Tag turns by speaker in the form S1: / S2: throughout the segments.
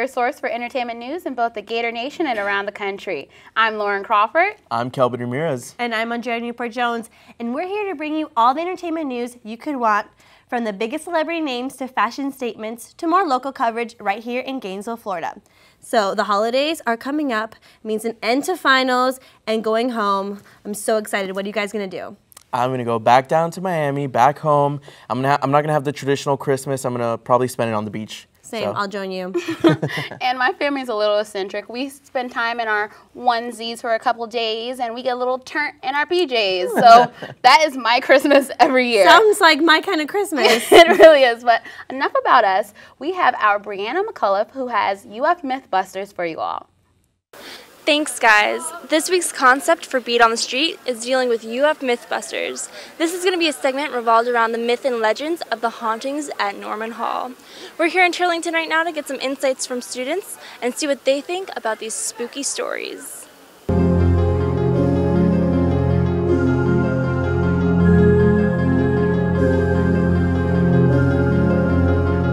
S1: your source for entertainment news in both the Gator Nation and around the country. I'm Lauren Crawford.
S2: I'm Kelbin Ramirez.
S3: And I'm Andrea Newport-Jones. And we're here to bring you all the entertainment news you could want, from the biggest celebrity names to fashion statements to more local coverage right here in Gainesville, Florida. So the holidays are coming up. It means an end to finals and going home. I'm so excited. What are you guys going to do?
S2: I'm gonna go back down to Miami, back home. I'm not gonna have the traditional Christmas. I'm gonna probably spend it on the beach.
S3: Same, so. I'll join you.
S1: And my family's a little eccentric. We spend time in our onesies for a couple days, and we get a little turnt in our PJs. So that is my Christmas every year.
S3: Sounds like my kind of Christmas.
S1: It really is. But enough about us. We have our Brianna McCullough, who has UF Mythbusters for you all.
S4: Thanks, guys. This week's concept for Beat on the Street is dealing with UF Mythbusters. This is going to be a segment revolved around the myth and legends of the hauntings at Norman Hall. We're here in Turlington right now to get some insights from students and see what they think about these spooky stories.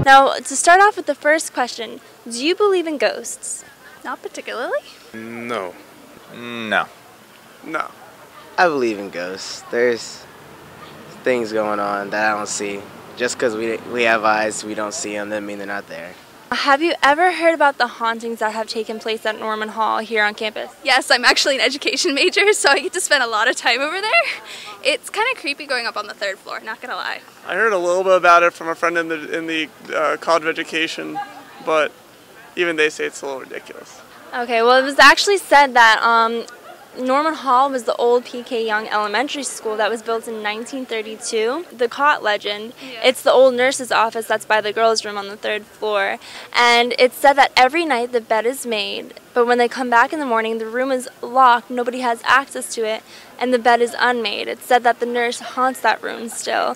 S4: Now, to start off with the first question, do you believe in ghosts?
S5: Not particularly.
S6: No.
S7: No.
S6: No.
S8: I believe in ghosts. There's things going on that I don't see. Just because we have eyes, we don't see them, doesn't mean they're not there.
S4: Have you ever heard about the hauntings that have taken place at Norman Hall here on campus?
S5: Yes, I'm actually an education major, so I get to spend a lot of time over there. It's kind of creepy going up on the 3rd floor, not gonna lie.
S6: I heard a little bit about it from a friend in the College of Education, but even they say it's a little ridiculous.
S4: Okay, well, it was actually said that Norman Hall was the old P.K. Young Elementary School that was built in 1932. The cot legend, it's the old nurse's office that's by the girls' room on the 3rd floor. And it's said that every night the bed is made, but when they come back in the morning, the room is locked, nobody has access to it, and the bed is unmade. It's said that the nurse haunts that room still.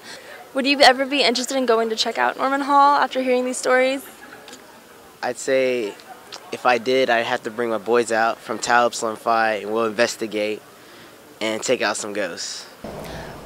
S4: Would you ever be interested in going to check out Norman Hall after hearing these stories?
S8: I'd say if I did, I'd have to bring my boys out from Tau Epsilon Phi, and we'll investigate and take out some ghosts.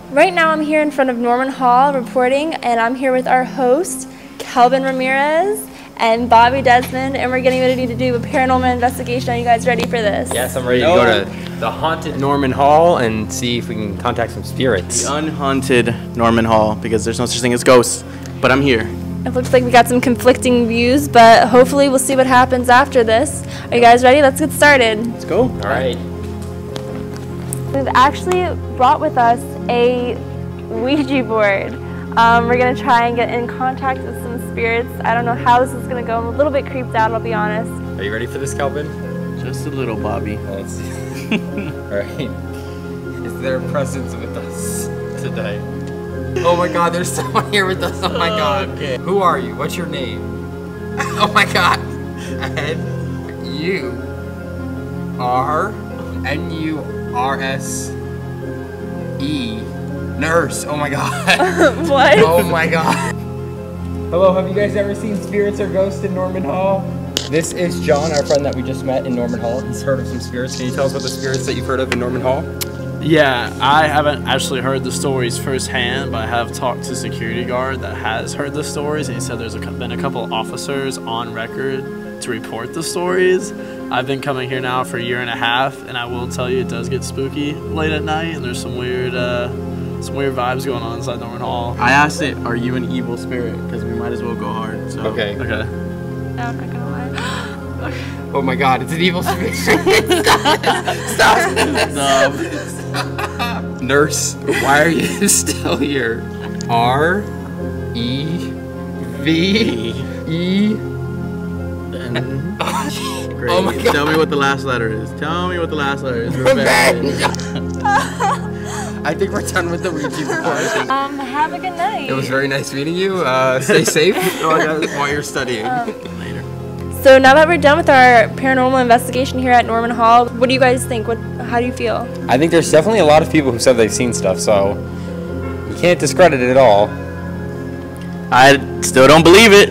S4: Right now I'm here in front of Norman Hall reporting, and I'm here with our host, Kelbin Ramirez and Bobby Desmond, and we're getting ready to do a paranormal investigation. Are you guys ready for this?
S7: Yes, I'm ready to go to the haunted Norman Hall and see if we can contact some spirits.
S2: The unhaunted Norman Hall, because there's no such thing as ghosts, but I'm here.
S4: It looks like we got some conflicting views, but hopefully we'll see what happens after this. Are you guys ready? Let's get started.
S2: Let's go.
S7: All right.
S4: We've actually brought with us a Ouija board. We're going to try and get in contact with some spirits. I don't know how this is going to go. I'm a little bit creeped out, I'll be honest.
S7: Are you ready for this, Kelvin?
S2: Just a little, Bobby.
S7: Let's see. All right. Is there a presence with us today? Oh my God, there's someone here with us. Oh my God. Okay. Who are you? What's your name? Oh my God. N-U-R-N-U-R-S-E. Nurse. Oh my God.
S4: What?
S7: Oh my God. Hello, have you guys ever seen spirits or ghosts in Norman Hall? This is John, our friend that we just met in Norman Hall. He's heard of some spirits. Can you tell us about the spirits that you've heard of in Norman Hall?
S9: Yeah, I haven't actually heard the stories firsthand, but I have talked to a security guard that has heard the stories, and he said there's been a couple officers on record to report the stories. I've been coming here now for a year and a half, and I will tell you it does get spooky late at night, and there's some weird vibes going on inside Norman Hall.
S2: I asked it, are you an evil spirit? Because we might as well go hard. So.
S7: Okay.
S9: Okay.
S4: No, I'm not gonna lie.
S7: Oh my God, it's an evil spirit. Stop. Nurse, why are you still here? R-E-V-E.
S2: Great.
S7: Oh my God.
S2: Tell me what the last letter is. Tell me what the last letter is.
S7: I think we're done with the Ouija board.
S4: Have a good night.
S7: It was very nice meeting you. Stay safe while you're studying.
S2: Later.
S4: So now that we're done with our paranormal investigation here at Norman Hall, what do you guys think? How do you feel?
S7: I think there's definitely a lot of people who said they've seen stuff, so you can't discredit it at all.
S2: I still don't believe it.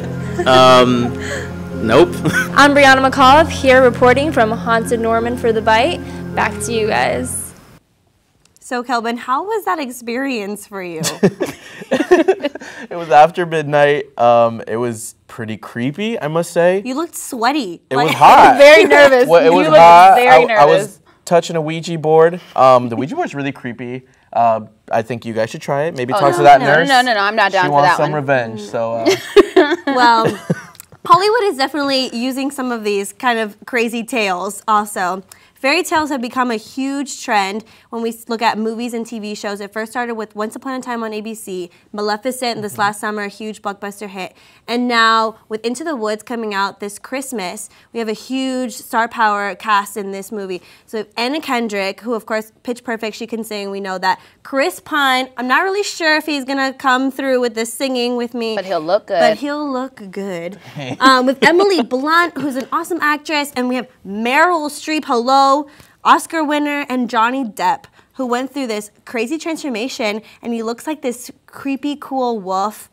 S2: Nope.
S4: I'm Brianna McCullough here reporting from Haunted Norman for The Bite. Back to you guys.
S3: So, Kelbin, how was that experience for you?
S2: It was after midnight. It was pretty creepy, I must say.
S3: You looked sweaty.
S2: It was hot.
S1: Very nervous.
S2: Well, it was
S1: you
S2: hot.
S1: Very nervous.
S2: I was touching a Ouija board. The Ouija board's really creepy. I think you guys should try it. Maybe talk to that nurse.
S1: No, I'm not down for that one.
S2: She wants some revenge, so...
S3: Well, Hollywood is definitely using some of these kind of crazy tales also. Fairy tales have become a huge trend when we look at movies and TV shows. It first started with Once Upon a Time on ABC, Maleficent this last summer, a huge blockbuster hit. And now with Into the Woods coming out this Christmas, we have a huge star power cast in this movie. So Anna Kendrick, who of course, Pitch Perfect, she can sing, we know that. Chris Pine, I'm not really sure if he's gonna come through with the singing with me.
S1: But he'll look good.
S3: But he'll look good. With Emily Blunt, who's an awesome actress, and we have Meryl Streep, hello, Oscar winner, and Johnny Depp, who went through this crazy transformation, and he looks like this creepy, cool wolf.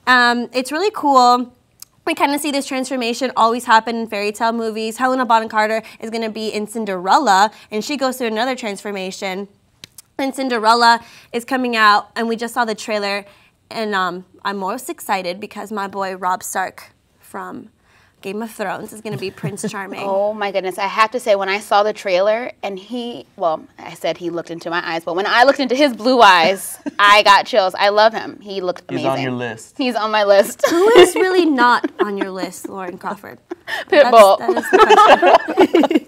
S3: It's really cool. We kind of see this transformation always happen in fairy tale movies. Helena Bonham Carter is going to be in Cinderella, and she goes through another transformation. And Cinderella is coming out, and we just saw the trailer, and I'm most excited because my boy Rob Stark from Game of Thrones is going to be Prince Charming.
S1: Oh my goodness. I have to say, when I saw the trailer and I said he looked into my eyes, but when I looked into his blue eyes, I got chills. I love him. He looked amazing.
S2: He's on your list.
S1: He's on my list.
S3: Who is really not on your list, Lauren Crawford?
S1: Pitbull.
S3: That is the question.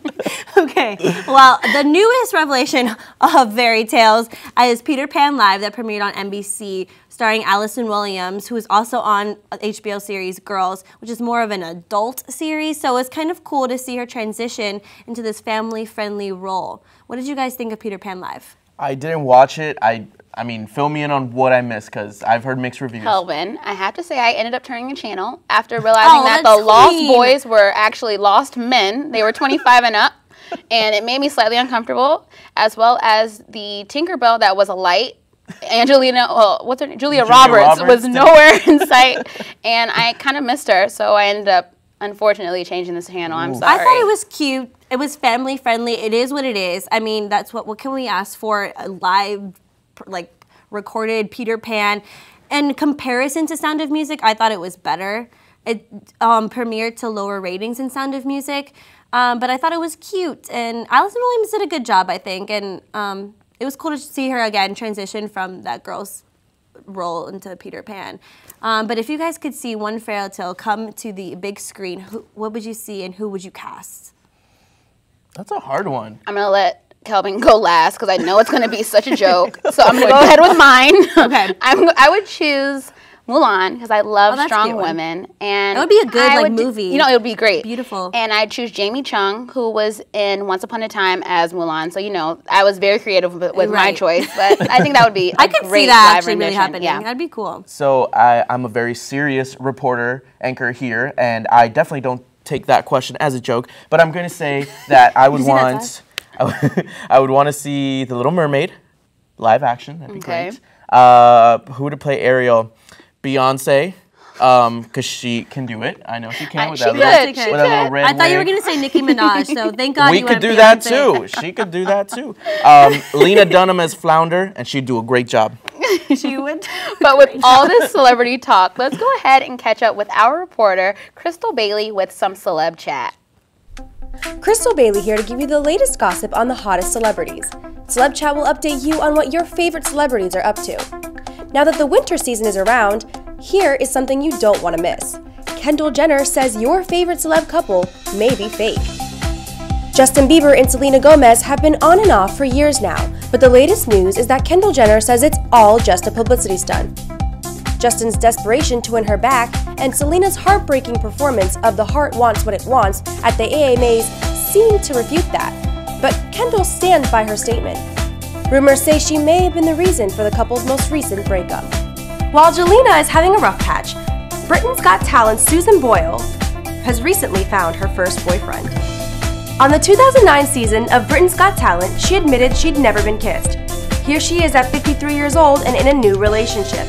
S3: Okay, well, the newest revelation of fairy tales is Peter Pan Live that premiered on NBC, starring Allison Williams, who is also on HBO series Girls, which is more of an adult series. So it's kind of cool to see her transition into this family-friendly role. What did you guys think of Peter Pan Live?
S2: I didn't watch it. I mean, fill me in on what I missed, because I've heard mixed reviews.
S1: Kelvin, I have to say I ended up turning the channel after realizing that the Lost Boys were actually lost men. They were 25 and up, and it made me slightly uncomfortable, as well as the Tinkerbell that was a light. Julia Roberts was nowhere in sight, and I kind of missed her, so I ended up, unfortunately, changing this channel. I'm sorry.
S3: I thought it was cute. It was family friendly. It is what it is. I mean, that's what can we ask for? A live, like, recorded Peter Pan. In comparison to Sound of Music, I thought it was better. It premiered to lower ratings in Sound of Music, but I thought it was cute. And Allison Williams did a good job, I think, and it was cool to see her again transition from that girl's role into Peter Pan. But if you guys could see one fairy tale come to the big screen, what would you see and who would you cast?
S2: That's a hard one.
S1: I'm going to let Kelvin go last because I know it's going to be such a joke. So I'm going to go ahead with mine.
S3: Okay.
S1: I would choose Mulan because I love strong women, and
S3: that would be a good movie.
S1: You know, it would be great,
S3: beautiful.
S1: And I'd choose Jamie Chung, who was in Once Upon a Time as Mulan. So you know, I was very creative with my choice, but I think that would be
S3: I could see that actually really happening. Yeah, that'd be cool.
S2: So I'm a very serious reporter anchor here, and I definitely don't take that question as a joke. But I'm going to say that I would want I would want to see The Little Mermaid live action. That'd be great. Who to play Ariel? Beyonce, because she can do it. I know she can with that little red
S3: I thought
S2: wig.
S3: you were going to say Nicki Minaj, so thank God
S2: we
S3: you
S2: could do that too. She could do that too. Lena Dunham as Flounder, and she'd do a great job.
S3: She would.
S1: But with all this celebrity talk, let's go ahead and catch up with our reporter, Crystal Bailey, with some celeb chat.
S10: Crystal Bailey here to give you the latest gossip on the hottest celebrities. Celeb Chat will update you on what your favorite celebrities are up to. Now that the winter season is around, here is something you don't want to miss. Kendall Jenner says your favorite celeb couple may be fake. Justin Bieber and Selena Gomez have been on and off for years now, but the latest news is that Kendall Jenner says it's all just a publicity stunt. Justin's desperation to win her back and Selena's heartbreaking performance of The Heart Wants What It Wants at the AMAs seem to refute that, but Kendall stands by her statement. Rumors say she may have been the reason for the couple's most recent breakup. While Jelena is having a rough patch, Britain's Got Talent's Susan Boyle has recently found her first boyfriend. On the 2009 season of Britain's Got Talent, she admitted she'd never been kissed. Here she is at 53 years old and in a new relationship.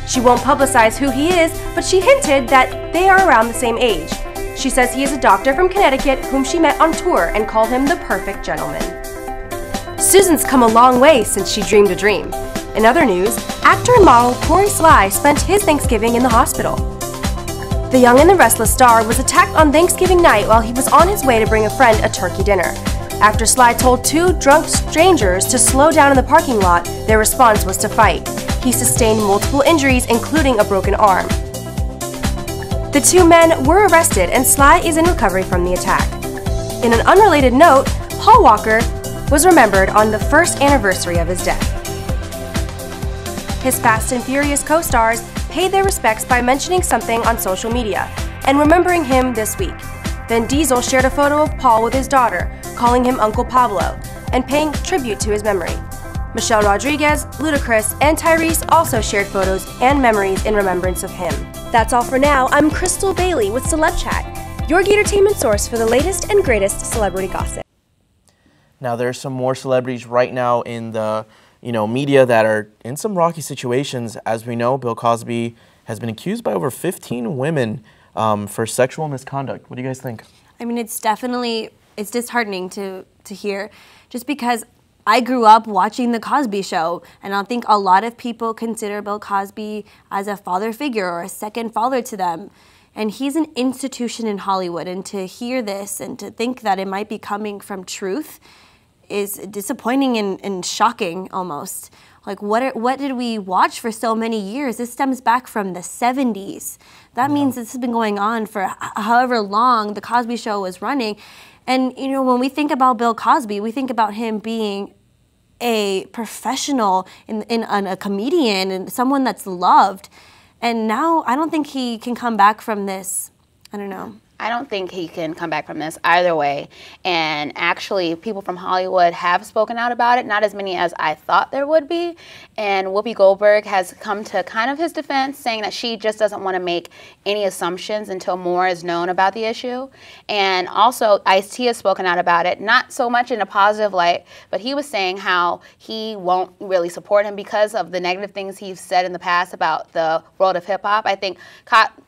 S10: She won't publicize who he is, but she hinted that they are around the same age. She says he is a doctor from Connecticut whom she met on tour and called him the perfect gentleman. Susan's come a long way since she dreamed a dream. In other news, actor and model Corey Sly spent his Thanksgiving in the hospital. The Young and the Restless star was attacked on Thanksgiving night while he was on his way to bring a friend a turkey dinner. After Sly told two drunk strangers to slow down in the parking lot, their response was to fight. He sustained multiple injuries, including a broken arm. The two men were arrested and Sly is in recovery from the attack. In an unrelated note, Paul Walker was remembered on the first anniversary of his death. His Fast and Furious co-stars paid their respects by mentioning something on social media and remembering him this week. Vin Diesel shared a photo of Paul with his daughter, calling him Uncle Pablo, and paying tribute to his memory. Michelle Rodriguez, Ludacris, and Tyrese also shared photos and memories in remembrance of him. That's all for now. I'm Crystal Bailey with Celeb Chat, your Gatortainment source for the latest and greatest celebrity gossip.
S2: Now, there's some more celebrities right now in the media that are in some rocky situations. As we know, Bill Cosby has been accused by over 15 women for sexual misconduct. What do you guys think?
S3: I mean, it's disheartening to hear, just because I grew up watching The Cosby Show, and I think a lot of people consider Bill Cosby as a father figure or a second father to them. And he's an institution in Hollywood, and to hear this and to think that it might be coming from truth is disappointing and shocking almost. Like, what did we watch for so many years? This stems back from the 70s. That means this has been going on for however long The Cosby Show was running. And, when we think about Bill Cosby, we think about him being a professional and a comedian and someone that's loved. And now I don't think he can come back from this. I don't know.
S1: I don't think he can come back from this either way. And actually, people from Hollywood have spoken out about it, not as many as I thought there would be. And Whoopi Goldberg has come to kind of his defense, saying that she just doesn't want to make any assumptions until more is known about the issue. And also, Ice-T has spoken out about it, not so much in a positive light, but he was saying how he won't really support him because of the negative things he's said in the past about the world of hip-hop. I think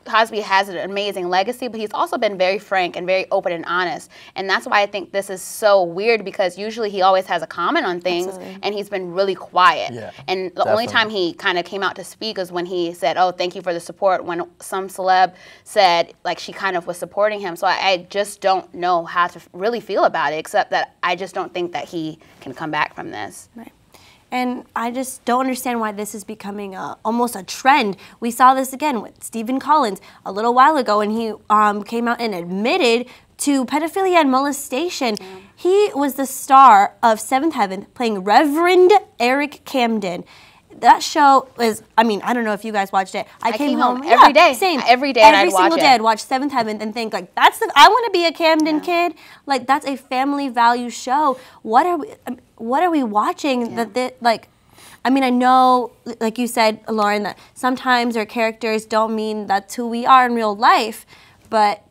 S1: Cosby has an amazing legacy, but he's also been very frank and very open and honest. And that's why I think this is so weird, because usually he always has a comment on things. Absolutely. And he's been really quiet. Yeah, and the only time he kind of came out to speak is when he said, oh, thank you for the support, when some celeb said like she kind of was supporting him. So I just don't know how to really feel about it, except that I just don't think that he can come back from this.
S3: Right. And I just don't understand why this is becoming almost a trend. We saw this again with Stephen Collins a little while ago, and he came out and admitted to pedophilia and molestation. Yeah. He was the star of Seventh Heaven, playing Reverend Eric Camden. That show was, I mean, I don't know if you guys watched it. I came home every day. Same.
S1: Every day
S3: Every single day I'd watch Seventh Heaven and think, like, I want to be a Camden kid. Like, that's a family value show. What are we watching like, I mean, I know, like you said, Lauren, that sometimes our characters don't mean that's who we are in real life, but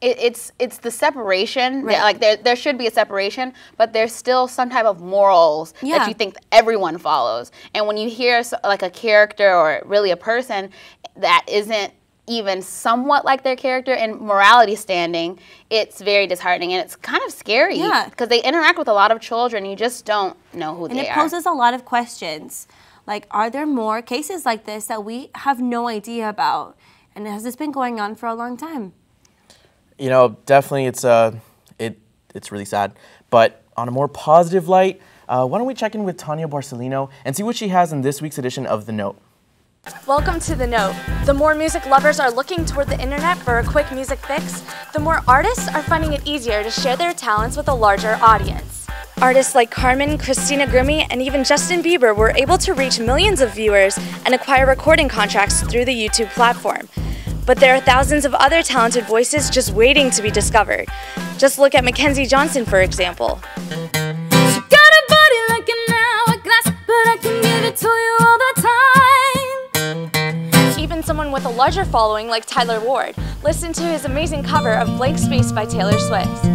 S1: it's the separation. Right. Like there should be a separation, but there's still some type of morals that you think everyone follows. And when you hear like a character or really a person that isn't even somewhat like their character in morality standing, it's very disheartening, and it's kind of scary because they interact with a lot of children. You just don't know who they are.
S3: And it poses a lot of questions. Like, are there more cases like this that we have no idea about? And has this been going on for a long time?
S2: You know, definitely it's really sad. But on a more positive light, why don't we check in with Tonia Borsellino and see what she has in this week's edition of The Note.
S11: Welcome to The Note. The more music lovers are looking toward the internet for a quick music fix, the more artists are finding it easier to share their talents with a larger audience. Artists like Carmen, Christina Grimmie, and even Justin Bieber were able to reach millions of viewers and acquire recording contracts through the YouTube platform. But there are thousands of other talented voices just waiting to be discovered. Just look at Mackenzie Johnson, for example.
S12: She got a body like an hourglass, but I can give it to you all the time.
S11: Even someone with a larger following like Tyler Ward. Listen to his amazing cover of Blank Space by Taylor Swift.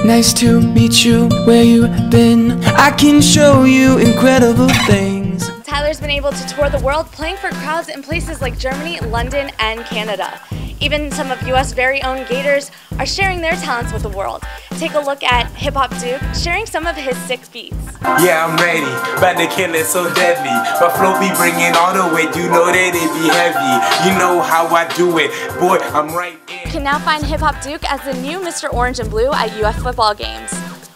S13: Nice to meet you where you've been. I can show you incredible things.
S11: Tyler's been able to tour the world playing for crowds in places like Germany, London, and Canada. Even some of US very own Gators are sharing their talents with the world. Take a look at Hip Hop Duke sharing some of his sick beats.
S14: Yeah, I'm ready, about to kill it so deadly. My flow be bringing all the weight, you know that it be heavy. You know how I do it, boy, I'm right in.
S11: You can now find Hip Hop Duke as the new Mr. Orange and Blue at UF football games.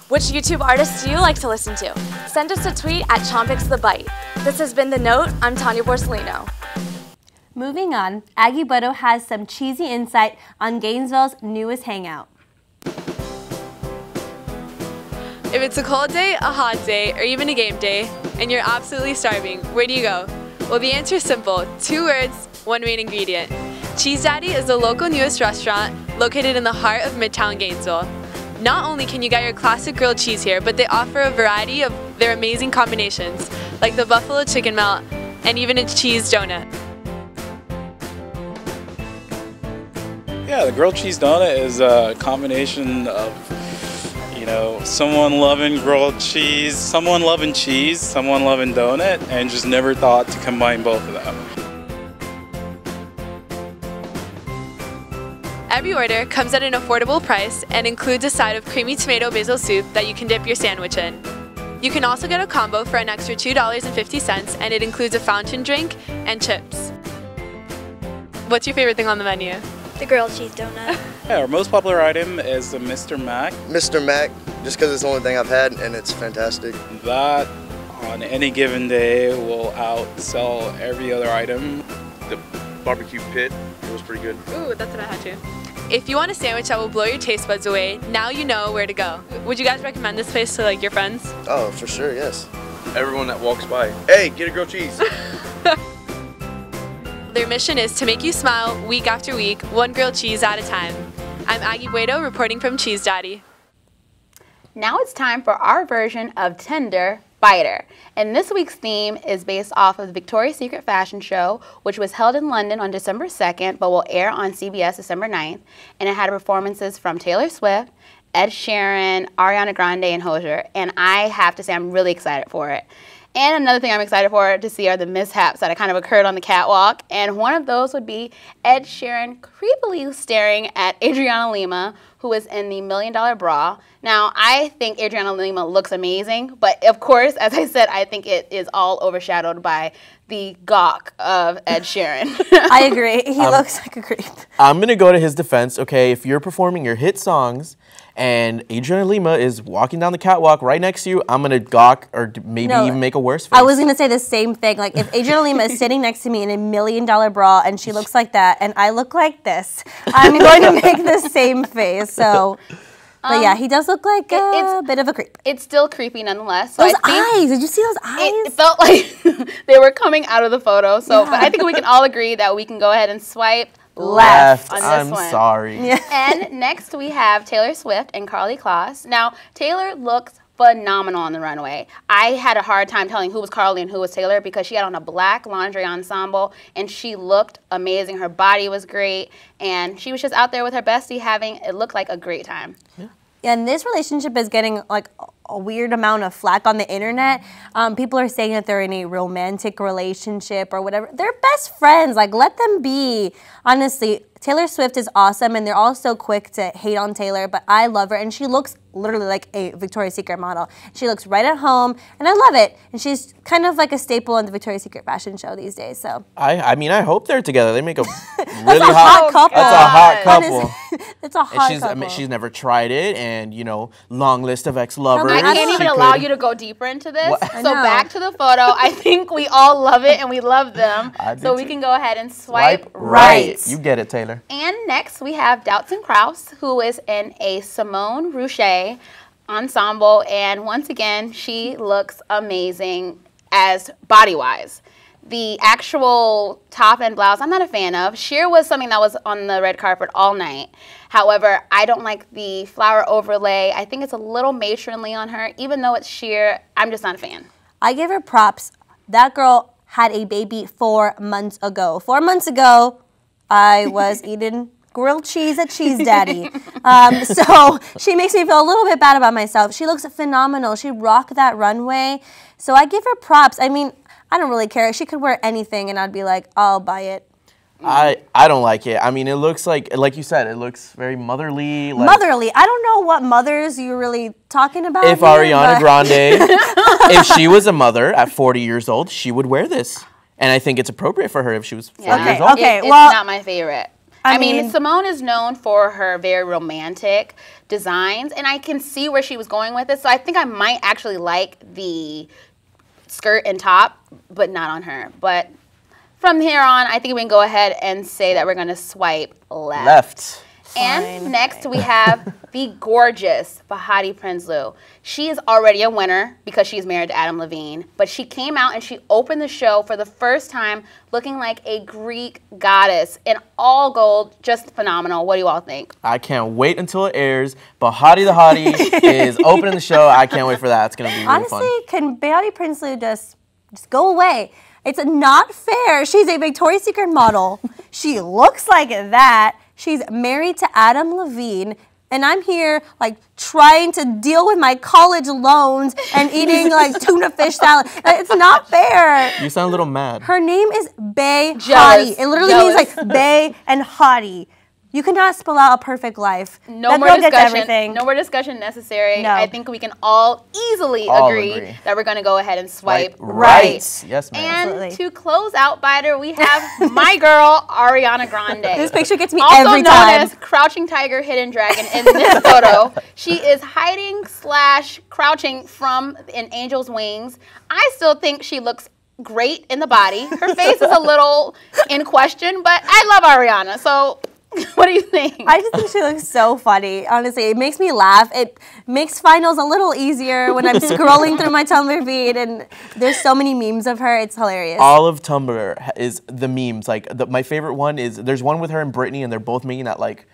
S11: Which YouTube artists do you like to listen to? Send us a tweet at ChomPics The Bite. This has been The Note. I'm Tonia Borsellino.
S3: Moving on, Aggie Bodo has some cheesy insight on Gainesville's newest hangout.
S15: If it's a cold day, a hot day, or even a game day, and you're absolutely starving, where do you go? Well, the answer is simple. 2 words, 1 main ingredient. Cheese Daddy is the local newest restaurant located in the heart of Midtown Gainesville. Not only can you get your classic grilled cheese here, but they offer a variety of their amazing combinations, like the buffalo chicken melt and even a cheese donut.
S16: Yeah, the grilled cheese donut is a combination of, you know, someone loving grilled cheese, someone loving donut, and just never thought to combine both of them.
S15: Every order comes at an affordable price and includes a side of creamy tomato basil soup that you can dip your sandwich in. You can also get a combo for an extra $2.50, and it includes a fountain drink and chips. What's your favorite thing on the menu?
S17: The grilled cheese donut.
S16: Yeah, our most popular item is the Mr. Mac.
S18: Mr. Mac, just because it's the only thing I've had and it's fantastic.
S16: That, on any given day, will outsell every other item.
S2: The barbecue pit, it was pretty good.
S15: Ooh, that's what I had too. If you want a sandwich that will blow your taste buds away, now you know where to go. Would you guys recommend this place to like your friends?
S18: Oh, for sure, yes.
S2: Everyone that walks by, hey, get a grilled cheese.
S15: Their mission is to make you smile week after week, 1 grilled cheese at a time. I'm Aggie Bodo reporting from Cheese Daddy.
S1: Now it's time for our version of Tender Biter. And this week's theme is based off of the Victoria's Secret fashion show, which was held in London on December 2nd, but will air on CBS December 9th. And it had performances from Taylor Swift, Ed Sheeran, Ariana Grande, and Hozier. And I have to say I'm really excited for it. And another thing I'm excited for to see are the mishaps that kind of occurred on the catwalk. And one of those would be Ed Sheeran creepily staring at Adriana Lima, who is in the $1 Million Bra. Now, I think Adriana Lima looks amazing, but of course, as I said, I think it is all overshadowed by the gawk of Ed Sheeran.
S3: I agree. He looks like a creep.
S2: I'm going to go to his defense. Okay, if you're performing your hit songs and Adriana Lima is walking down the catwalk right next to you, I'm going to gawk or maybe even make a worse face.
S3: I was going to say the same thing. Like, if Adriana Lima is sitting next to me in a $1 Million Bra and she looks like that and I look like this, I'm going to make the same face. So, but yeah, he does look like a bit of a creep.
S1: It's still creepy nonetheless. So
S3: those eyes, did you see those eyes?
S1: It felt like they were coming out of the photo. So, yeah. But I think we can all agree that we can go ahead and swipe left on this one.
S2: I'm sorry.
S1: Yeah. And next we have Taylor Swift and Karlie Kloss. Now, Taylor looks phenomenal on the runway. I had a hard time telling who was Karlie and who was Taylor because she had on a black lingerie ensemble and she looked amazing. Her body was great and she was just out there with her bestie having, it looked like a great time.
S3: Yeah. And this relationship is getting like a weird amount of flack on the internet. People are saying that they're in a romantic relationship or whatever. They're best friends. Like, let them be. Honestly, Taylor Swift is awesome, and they're all so quick to hate on Taylor, but I love her, and she looks literally like a Victoria's Secret model. She looks right at home, and I love it. And she's kind of like a staple in the Victoria's Secret fashion show these days. So
S2: I mean, I hope they're together. They make a
S3: really hot couple.
S2: That's a hot couple.
S3: Honestly, it's a hot couple.
S2: I mean, she's never tried it, and you know, long list of ex-lovers.
S1: I can't even allow you to go deeper into this. So back to the photo. I think we all love it, and we love them. So we can go ahead and swipe right.
S2: You get it, Taylor.
S1: And next we have Doutzen Krause, who is in a Simone Rouchet ensemble, and once again, she looks amazing as body-wise. The actual top and blouse, I'm not a fan of. Sheer was something that was on the red carpet all night. However, I don't like the flower overlay. I think it's a little matronly on her. Even though it's sheer, I'm just not a fan.
S3: I give her props. That girl had a baby 4 months ago. 4 months ago, I was eating grilled cheese at Cheese Daddy. So she makes me feel a little bit bad about myself. She looks phenomenal. She rocked that runway. So I give her props. I mean, I don't really care. She could wear anything and I'd be like, I'll buy it.
S2: I don't like it. I mean, it looks like you said, it looks very motherly. Like,
S3: motherly. I don't know what mothers you're really talking about.
S2: If Ariana Grande, if she was a mother at 40 years old, she would wear this. And I think it's appropriate for her if she was 40 years old.
S1: Okay, it's not my favorite. I mean, Simone is known for her very romantic designs, and I can see where she was going with it. So I think I might actually like the skirt and top, but not on her. But from here on, I think we can go ahead and say that we're going to swipe left. And next we have the gorgeous Bahati Prinsloo. She is already a winner because she's married to Adam Levine, but she came out and she opened the show for the first time looking like a Greek goddess in all gold, just phenomenal. What do you all think?
S2: I can't wait until it airs. Bahati the Hottie is opening the show. I can't wait for that. It's going to be really fun.
S3: Honestly, can Bahati Prinsloo just go away? It's not fair. She's a Victoria's Secret model. She looks like that. She's married to Adam Levine, and I'm here like trying to deal with my college loans and eating like tuna fish salad. It's not fair.
S2: You sound a little mad.
S3: Her name is Bae Hottie. It literally means like Bae and Hottie. You cannot spell out a perfect life.
S1: No more discussion. No more discussion necessary.
S3: No.
S1: I think we can all easily agree that we're going to go ahead and swipe right.
S2: Yes, ma'am.
S1: And to close out, Biter, we have my girl, Ariana Grande.
S3: This picture gets me
S1: also
S3: every time.
S1: Also known as Crouching Tiger, Hidden Dragon in this photo. She is hiding / crouching from an angel's wings. I still think she looks great in the body. Her face is a little in question, but I love Ariana, so... What do you think?
S3: I just think she looks so funny. Honestly, it makes me laugh. It makes finals a little easier when I'm scrolling through my Tumblr feed and there's so many memes of her. It's hilarious.
S2: All of Tumblr is the memes. Like my favorite one is there's one with her and Brittany and they're both making that like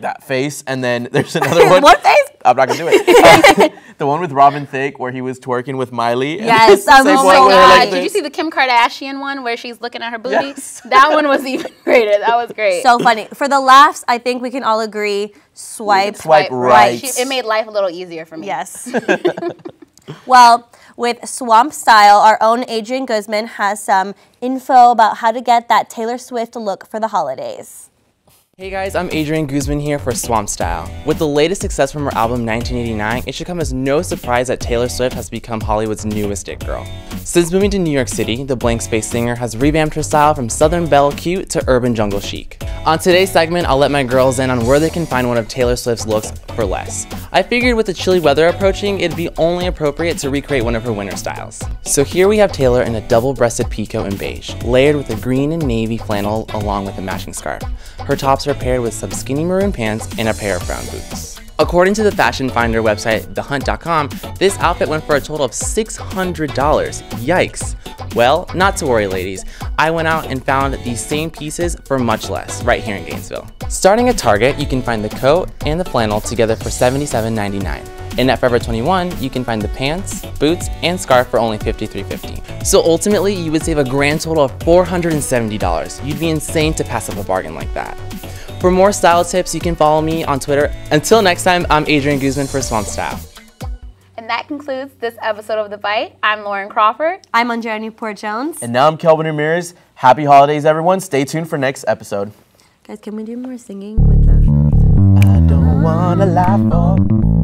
S2: that face, and then there's another one.
S3: What face?
S2: I'm not gonna do it. The one with Robin Thicke where he was twerking with Miley.
S3: Yes,
S1: oh my God. Did you see the Kim Kardashian one where she's looking at her booty?
S2: Yes.
S1: That one was even greater. That was great.
S3: So funny. For the laughs, I think we can all agree, swipe
S2: right.
S1: It made life a little easier for me.
S3: Yes. Well, with Swamp Style, our own Adrian Guzman has some info about how to get that Taylor Swift look for the holidays.
S17: Hey guys, I'm Adrian Guzman here for Swamp Style. With the latest success from her album 1989, it should come as no surprise that Taylor Swift has become Hollywood's newest it girl. Since moving to New York City, the Blank Space singer has revamped her style from Southern Belle cute to urban jungle chic. On today's segment, I'll let my girls in on where they can find one of Taylor Swift's looks for less. I figured with the chilly weather approaching, it'd be only appropriate to recreate one of her winter styles. So here we have Taylor in a double-breasted peacoat in beige, layered with a green and navy flannel along with a matching scarf. Her tops are paired with some skinny maroon pants and a pair of brown boots. According to the fashion finder website, thehunt.com, this outfit went for a total of $600. Yikes. Well, not to worry, ladies. I went out and found these same pieces for much less, right here in Gainesville. Starting at Target, you can find the coat and the flannel together for $77.99. And at Forever 21, you can find the pants, boots, and scarf for only $53.50. So ultimately, you would save a grand total of $470. You'd be insane to pass up a bargain like that. For more style tips, you can follow me on Twitter. Until next time, I'm Adrian Guzman for Swamp Style.
S1: And that concludes this episode of The Bite. I'm Lauren Crawford.
S3: I'm Andrea Newport-Jones.
S2: And now I'm Kelbin Ramirez. Happy holidays, everyone. Stay tuned for next episode.
S3: Guys, can we do more singing with the...
S2: I don't wanna laugh.